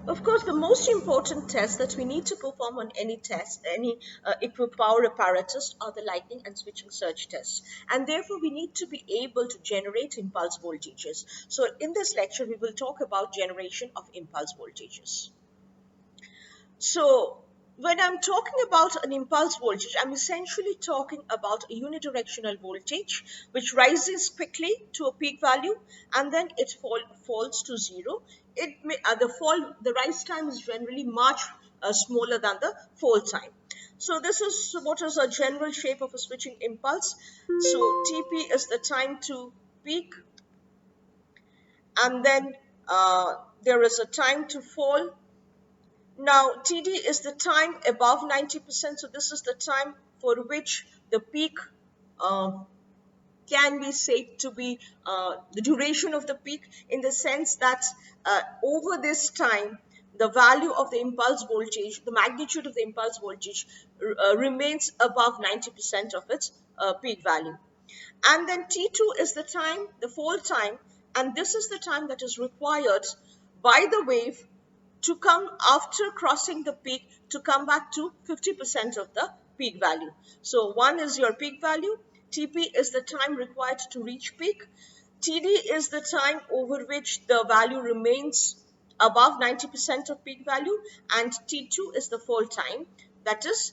Of course, the most important test that we need to perform on any test, any equipped power apparatus, are the lightning and switching surge tests. And therefore, we need to be able to generate impulse voltages. So in this lecture, we will talk about generation of impulse voltages. So when I'm talking about an impulse voltage, I'm essentially talking about a unidirectional voltage which rises quickly to a peak value and then it falls to zero. The rise time is generally much smaller than the fall time. So this is what is a general shape of a switching impulse. So Tp is the time to peak, and then there is a time to fall. Now, TD is the time above 90%. So this is the time for which the peak can be said to be the duration of the peak, in the sense that over this time, the value of the impulse voltage, the magnitude of the impulse voltage remains above 90% of its peak value. And then T2 is the time, the fall time, and this is the time that is required by the wave to come after crossing the peak to come back to 50% of the peak value. So 1 is your peak value, Tp is the time required to reach peak, Td is the time over which the value remains above 90% of peak value, and T2 is the fall time, that is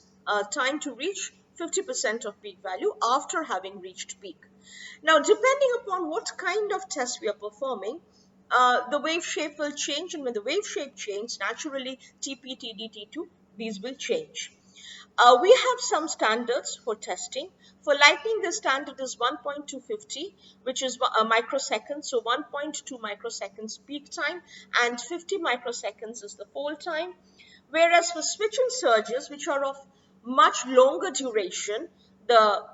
time to reach 50% of peak value after having reached peak. Now, depending upon what kind of test we are performing, the wave shape will change, and when the wave shape changes, naturally Tp, Td, T2, these will change. We have some standards for testing. For lightning, the standard is 1.250, which is a microsecond. So 1.2 microseconds peak time and 50 microseconds is the fall time. Whereas for switching surges, which are of much longer duration, the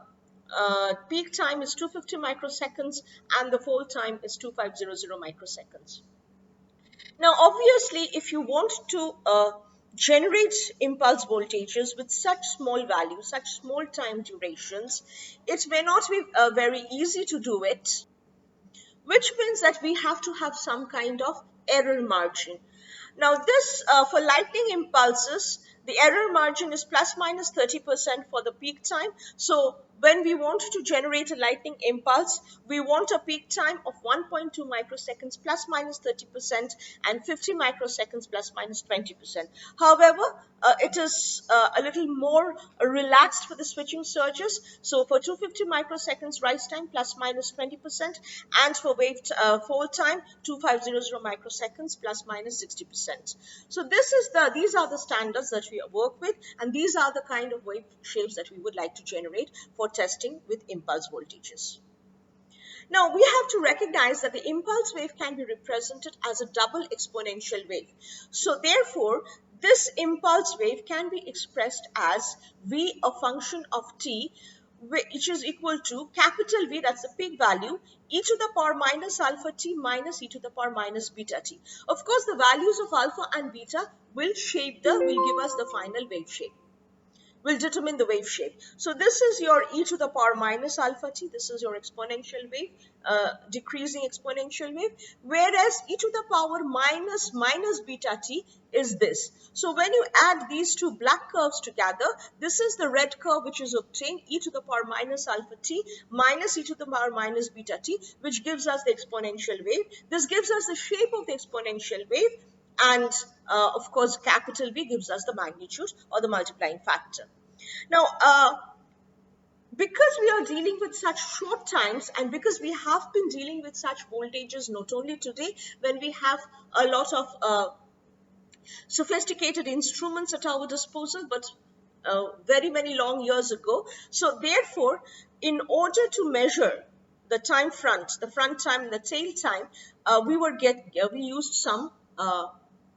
peak time is 250 microseconds and the fall time is 2500 microseconds. Now, obviously, if you want to generate impulse voltages with such small values, such small time durations, it may not be very easy to do it, which means that we have to have some kind of error margin. Now this, for lightning impulses, the error margin is plus minus 30% for the peak time. So when we want to generate a lightning impulse, we want a peak time of 1.2 microseconds plus minus 30% and 50 microseconds plus minus 20%. However, it is a little more relaxed for the switching surges. So for 250 microseconds rise time plus minus 20%, and for wave fall time 2500 microseconds plus minus 60%. So these are the standards that we work with, and these are the kind of wave shapes that we would like to generate for testing with impulse voltages. Now, we have to recognize that the impulse wave can be represented as a double exponential wave. So therefore, this impulse wave can be expressed as V, a function of t, which is equal to capital V, that's the peak value, e to the power minus alpha t minus e to the power minus beta t. Of course, the values of alpha and beta will give us the final wave shape, will determine the wave shape. So this is your e to the power minus alpha t. This is your exponential wave, decreasing exponential wave. Whereas e to the power minus beta t is this. So when you add these two black curves together, this is the red curve which is obtained, e to the power minus alpha t minus e to the power minus beta t, which gives us the exponential wave. This gives us the shape of the exponential wave. And of course, capital V gives us the magnitude or the multiplying factor. Now, because we are dealing with such short times, and because we have been dealing with such voltages not only today, when we have a lot of sophisticated instruments at our disposal, but very many long years ago. So therefore, in order to measure the front time and the tail time, we used some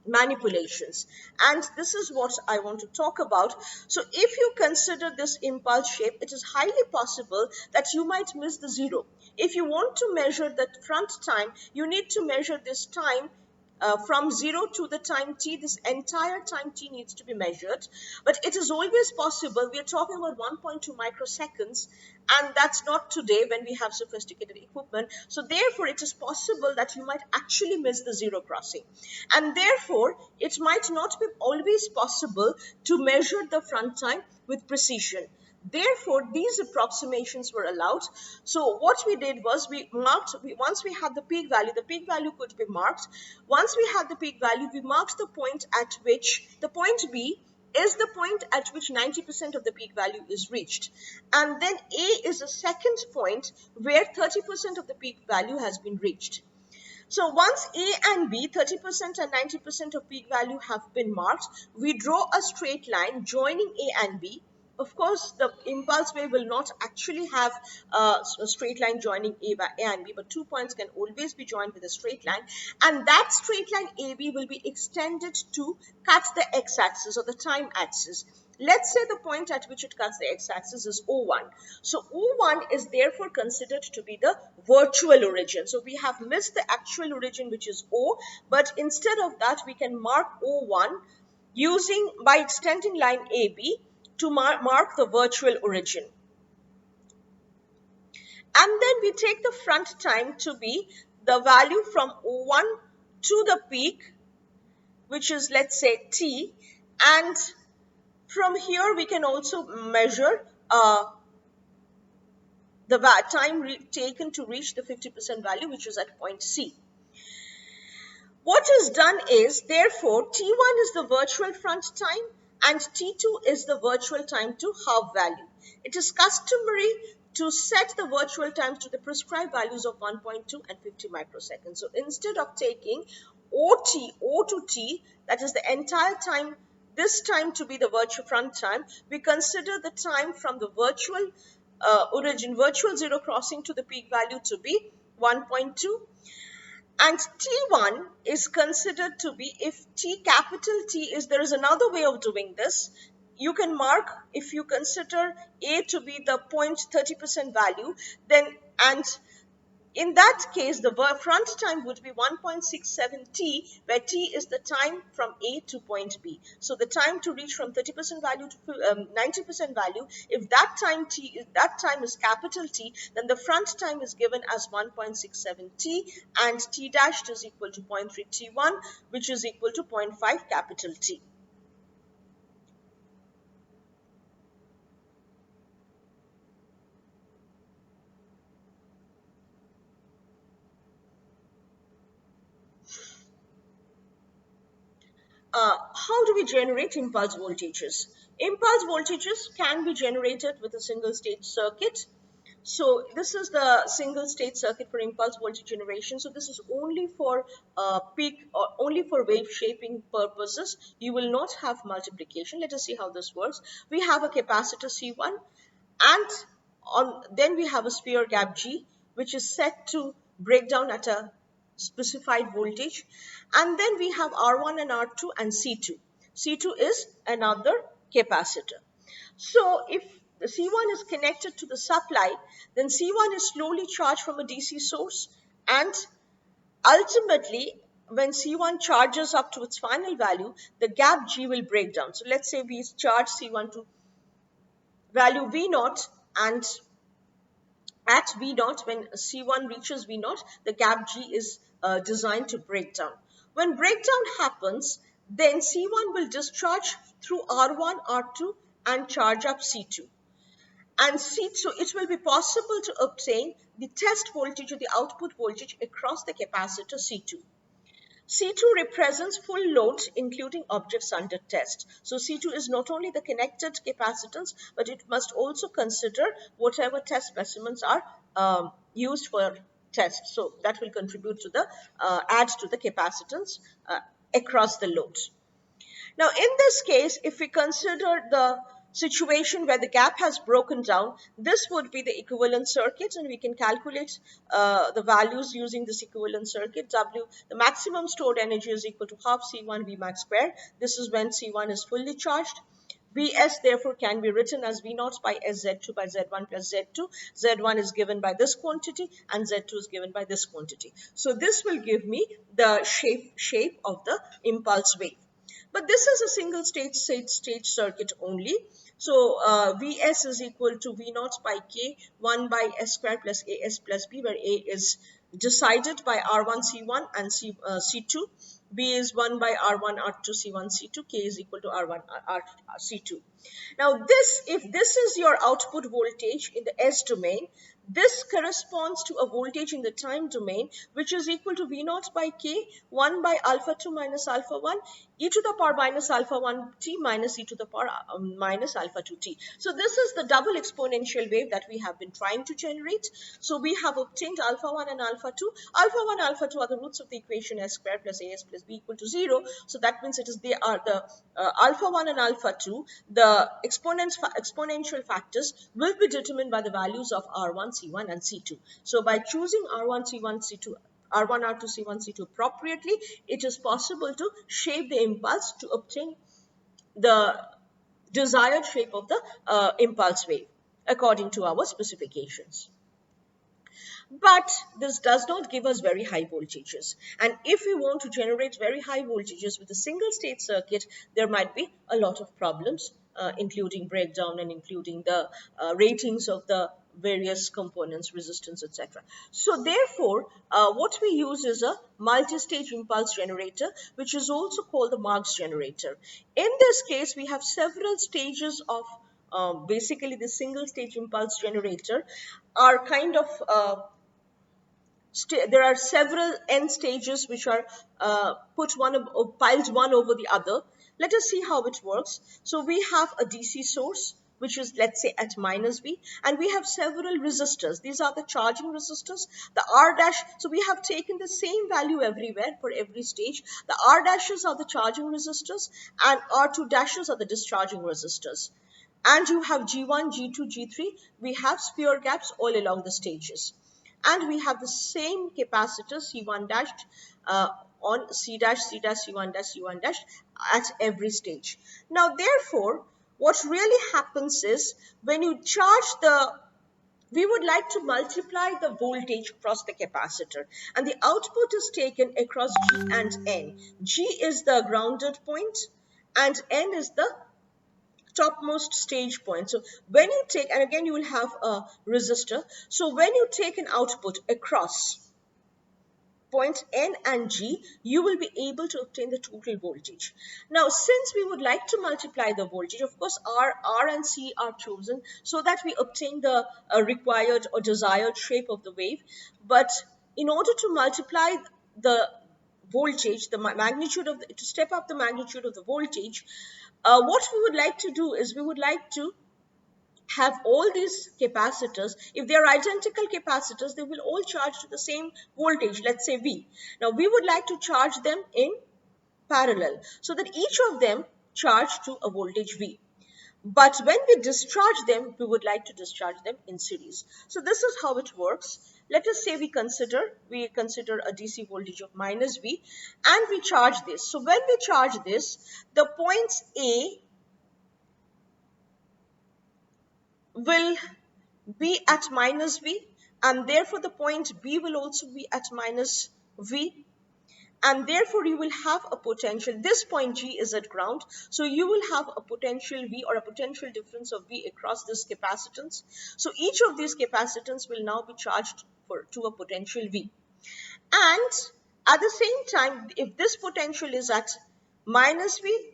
manipulations, and this is what I want to talk about. So if you consider this impulse shape, it is highly possible that you might miss the zero. If you want to measure the front time, you need to measure this time from 0 to the time t, this entire time t needs to be measured. But it is always possible, we are talking about 1.2 microseconds, and that's not today when we have sophisticated equipment. So therefore, it is possible that you might actually miss the zero crossing. And therefore, it might not be always possible to measure the front time with precision. Therefore, these approximations were allowed. So what we did was we marked, once we had the peak value could be marked. Once we had the peak value, we marked the point at which, the point B is the point at which 90% of the peak value is reached. And then A is the second point where 30% of the peak value has been reached. So once A and B, 30% and 90% of peak value have been marked, we draw a straight line joining A and B. Of course, the impulse wave will not actually have a straight line joining A and B, but 2 points can always be joined with a straight line. And that straight line AB will be extended to cut the x-axis or the time axis. Let's say the point at which it cuts the x-axis is O1. So O1 is therefore considered to be the virtual origin. So we have missed the actual origin, which is O, but instead of that, we can mark O1 by extending line AB to mark the virtual origin. And then we take the front time to be the value from O1 to the peak, which is, let's say, T, and from here we can also measure the time taken to reach the 50% value, which is at point C. What is done is, therefore, T1 is the virtual front time and T2 is the virtual time to half value. It is customary to set the virtual times to the prescribed values of 1.2 and 50 microseconds. So instead of taking O to T, that is the entire time, this time to be the virtual front time, we consider the time from the virtual origin, virtual zero crossing to the peak value to be 1.2. And T1 is considered to be, if T, capital T is, there is another way of doing this. You can mark, if you consider A to be the 30% value, then, and in that case, the front time would be 1.67 t, where t is the time from A to point B. So the time to reach from 30% value to 90% value, if that time is capital T, then the front time is given as 1.67 t, and t dashed is equal to 0.3 t1, which is equal to 0.5 capital T. How do we generate impulse voltages? Impulse voltages can be generated with a single stage circuit. So this is the single stage circuit for impulse voltage generation. So this is only for peak or only for wave shaping purposes. You will not have multiplication. Let us see how this works. We have a capacitor C1, and then we have a sphere gap G, which is set to break down at a specified voltage, and then we have R1 and R2 and C2. C2 is another capacitor. So if the C1 is connected to the supply, then C1 is slowly charged from a DC source, and ultimately when C1 charges up to its final value, the gap G will break down. So let's say we charge C1 to value V0, and at V0, when C1 reaches V0, the gap G is designed to break down. When breakdown happens, then C1 will discharge through R1, R2 and charge up C2. And so it will be possible to obtain the test voltage or the output voltage across the capacitor C2. C2 represents full load, including objects under test. So C2 is not only the connected capacitance, but it must also consider whatever test specimens are used for test. So that will contribute to the, add to the capacitance across the load. Now, in this case, if we consider the situation where the gap has broken down, this would be the equivalent circuit, and we can calculate the values using this equivalent circuit. The maximum stored energy is equal to half C1 V max square. This is when C1 is fully charged. Vs therefore can be written as V naught by Sz2 by Z1 plus Z2. Z1 is given by this quantity and Z2 is given by this quantity. So this will give me the shape of the impulse wave. But this is a single stage circuit only. So Vs is equal to V naught by K 1 by S square plus As plus B, where A is decided by R1 C1 and C2. B is 1 by R1 R2 C1 C2. K is equal to R1 R C2. Now this, if this is your output voltage in the S domain, this corresponds to a voltage in the time domain, which is equal to V naught by K 1 by alpha 2 minus alpha 1 e to the power minus alpha 1 t minus e to the power minus alpha 2 t. So this is the double exponential wave that we have been trying to generate. So we have obtained alpha 1 and alpha 2. Alpha 1 alpha 2 are the roots of the equation S square plus AS plus B equal to 0. So that means they are the alpha 1 and alpha 2, the exponential factors will be determined by the values of R1, C1 and C2. So by choosing R1, C1, C2, R1, R2, C1, C2 appropriately, it is possible to shape the impulse to obtain the desired shape of the impulse wave according to our specifications. But this does not give us very high voltages. And if we want to generate very high voltages with a single state circuit, there might be a lot of problems, including breakdown and including the ratings of the various components, resistance, etc. So therefore, what we use is a multi-stage impulse generator, which is also called the Marx generator. In this case, we have several stages of basically the single stage impulse generator are kind of there are several n stages which are piled one over the other. Let us see how it works. So we have a DC source, which is, let's say, at minus V, and we have several resistors. These are the charging resistors. The R dash, so we have taken the same value everywhere for every stage. The R dashes are the charging resistors and R2 dashes are the discharging resistors. And you have G1, G2, G3. We have sphere gaps all along the stages. And we have the same capacitor C1 dash on C dash, C dash, C1 dash, C1 dash at every stage. Now, therefore, what really happens is when you charge we would like to multiply the voltage across the capacitor, and the output is taken across G and N. G is the grounded point and N is the topmost stage point. So when you take, and again you will have a resistor, so when you take an output across point N and G, you will be able to obtain the total voltage. Now, since we would like to multiply the voltage, of course R and C are chosen so that we obtain the required or desired shape of the wave. But in order to multiply the voltage, the magnitude of to step up the magnitude of the voltage, what we would like to do is we would like to have all these capacitors. If they are identical capacitors, they will all charge to the same voltage, let's say V. Now we would like to charge them in parallel so that each of them charge to a voltage V. But when we discharge them, we would like to discharge them in series. So this is how it works. Let us say we consider a DC voltage of minus V and we charge this. So when we charge this, the points A will be at minus V, and therefore the point B will also be at minus V, and therefore you will have a potential. This point G is at ground, so you will have a potential V or a potential difference of V across this capacitance. So each of these capacitance will now be charged to a potential V. And at the same time, if this potential is at minus V,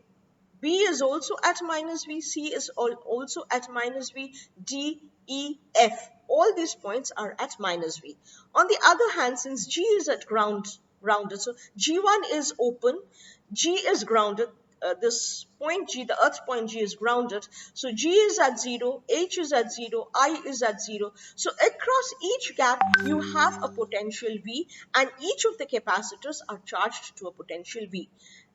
B is also at minus V, C is also at minus V, D, E, F. All these points are at minus V. On the other hand, since G is at grounded, so G1 is open, G is grounded, this point G, the earth point G is grounded, so G is at 0, H is at 0, I is at 0. So across each gap, you have a potential V, and each of the capacitors are charged to a potential V.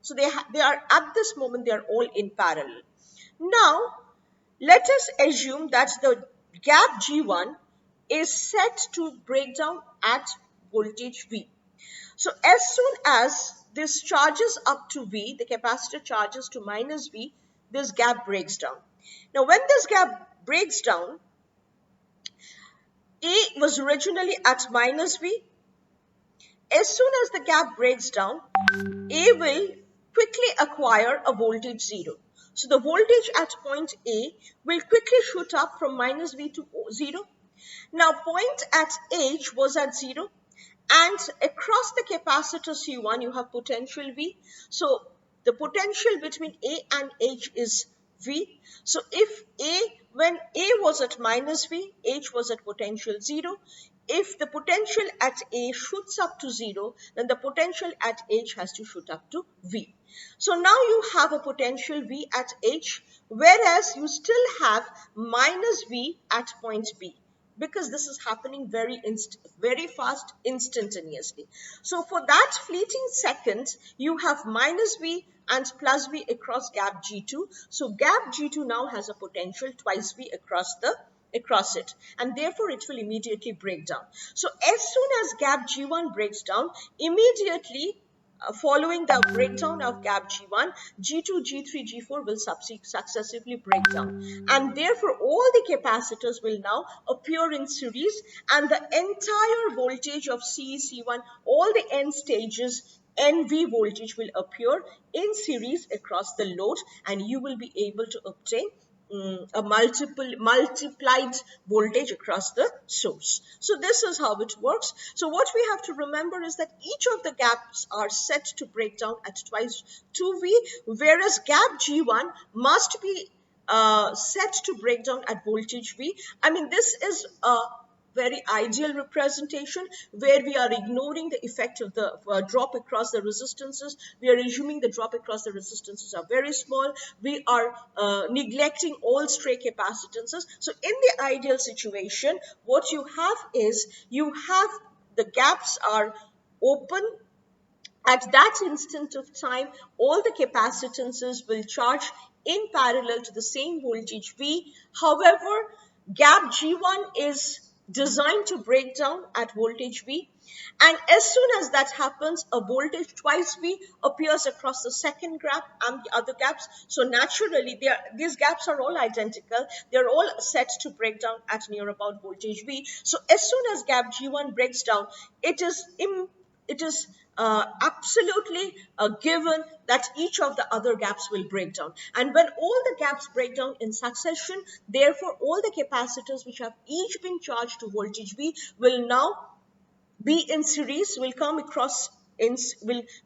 So they are at this moment, they are all in parallel. Now, let us assume that the gap G1 is set to break down at voltage V. So as soon as this charges up to V, the capacitor charges to minus V, this gap breaks down. Now, when this gap breaks down, A was originally at minus V. As soon as the gap breaks down, A will quickly acquire a voltage 0. So the voltage at point A will quickly shoot up from minus V to 0. Now point at H was at 0, and across the capacitor C1 you have potential V. So the potential between A and H is V. So if when A was at minus V, H was at potential 0. If the potential at A shoots up to 0, then the potential at H has to shoot up to V. So now you have a potential V at H, whereas you still have minus V at point B, because this is happening very fast, instantaneously. So for that fleeting second, you have minus V and plus V across gap G2. So gap G2 now has a potential twice V across it, and therefore it will immediately break down. So as soon as gap G1 breaks down, immediately following the breakdown of gap G1, G2, G3, G4 will successively break down. And therefore, all the capacitors will now appear in series, and the entire voltage of CE, C1, all the end stages, NV voltage will appear in series across the load, and you will be able to obtain a multiplied voltage across the source. So this is how it works. So what we have to remember is that each of the gaps are set to break down at twice 2V, whereas gap G1 must be set to break down at voltage V. I mean, this is a very ideal representation where we are ignoring the effect of the drop across the resistances. We are assuming the drop across the resistances are very small. We are neglecting all stray capacitances. So in the ideal situation, what you have is you have the gaps are open. At that instant of time, all the capacitances will charge in parallel to the same voltage V. However, gap G1 is designed to break down at voltage V. And as soon as that happens, a voltage twice V appears across the second gap and the other gaps. So naturally, these gaps are all identical. They're all set to break down at near about voltage V. So as soon as gap G1 breaks down, it is absolutely a given that each of the other gaps will break down. And when all the gaps break down in succession, therefore all the capacitors which have each been charged to voltage V will now be in series, will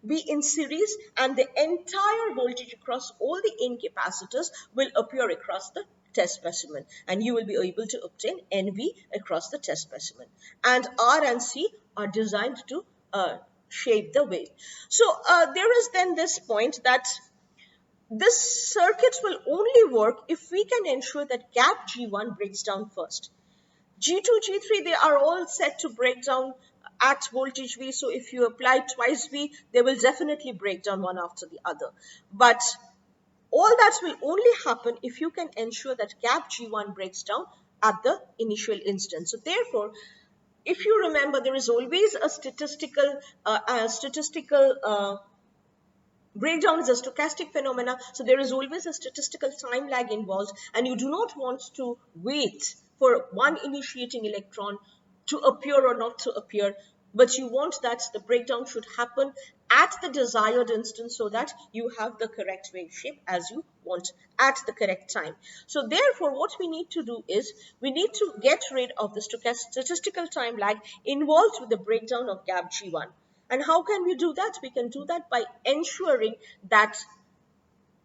be in series, and the entire voltage across all the N capacitors will appear across the test specimen, and you will be able to obtain NV across the test specimen. And R and C are designed to shape the way. So there is then this point that this circuit will only work if we can ensure that gap G1 breaks down first. G2, G3, they are all set to break down at voltage V. So if you apply twice V, they will definitely break down one after the other. But all that will only happen if you can ensure that gap G1 breaks down at the initial instance. So therefore, if you remember, there is always a statistical breakdown is a stochastic phenomena, so there is always a statistical time lag involved, and you do not want to wait for one initiating electron to appear or not to appear, but you want that the breakdown should happen at the desired instance so that you have the correct wave shape as you want at the correct time. So therefore, what we need to do is we need to get rid of the statistical time lag involved with the breakdown of gap G1. And how can we do that? We can do that by ensuring that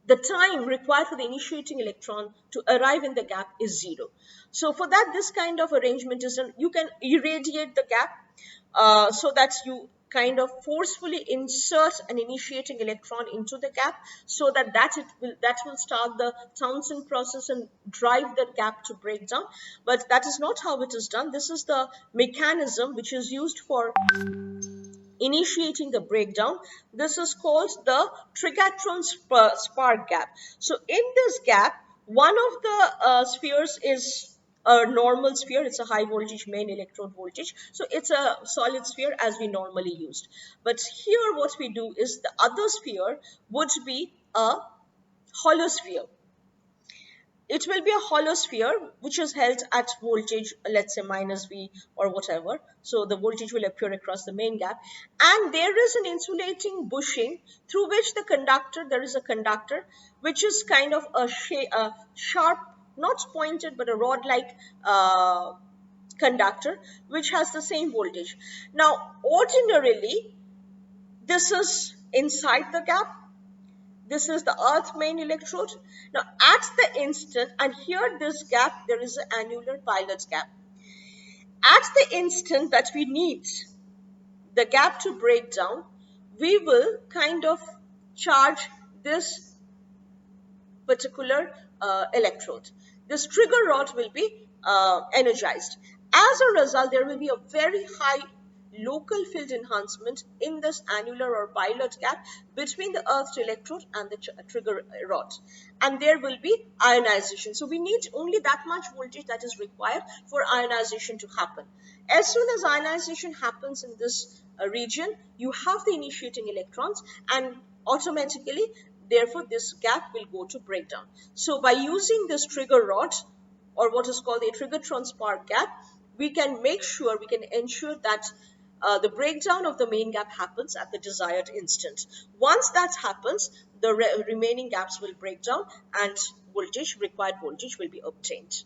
the time required for the initiating electron to arrive in the gap is 0. So for that, this kind of arrangement is done. You can irradiate the gap so that you kind of forcefully insert an initiating electron into the gap so that will start the Townsend process and drive the gap to break down. But that is not how it is done. This is the mechanism which is used for initiating the breakdown. This is called the trigatron spark gap. So in this gap, one of the spheres is a normal sphere. It's a high voltage main electrode voltage. So it's a solid sphere as we normally used. But here what we do is the other sphere would be a hollow sphere. it will be a hollow sphere which is held at voltage, let's say minus V or whatever. So the voltage will appear across the main gap, and there is an insulating bushing through which there is a conductor which is kind of a sharp, not pointed, but a rod-like conductor which has the same voltage. Now, ordinarily, this is inside the gap. This is the earth main electrode. Now, at the instant, and here this gap, there is an annular pilot gap. At the instant that we need the gap to break down, we will kind of charge this particular electrode. This trigger rod will be energized. As a result, there will be a very high local field enhancement in this annular or pilot gap between the earthed electrode and the trigger rod, and there will be ionization. So we need only that much voltage that is required for ionization to happen. As soon as ionization happens in this region, you have the initiating electrons, and automatically, therefore, this gap will go to breakdown. So by using this trigger rod, or what is called a triggertron spark gap, we can ensure that the breakdown of the main gap happens at the desired instant. Once that happens, the remaining gaps will break down and required voltage will be obtained.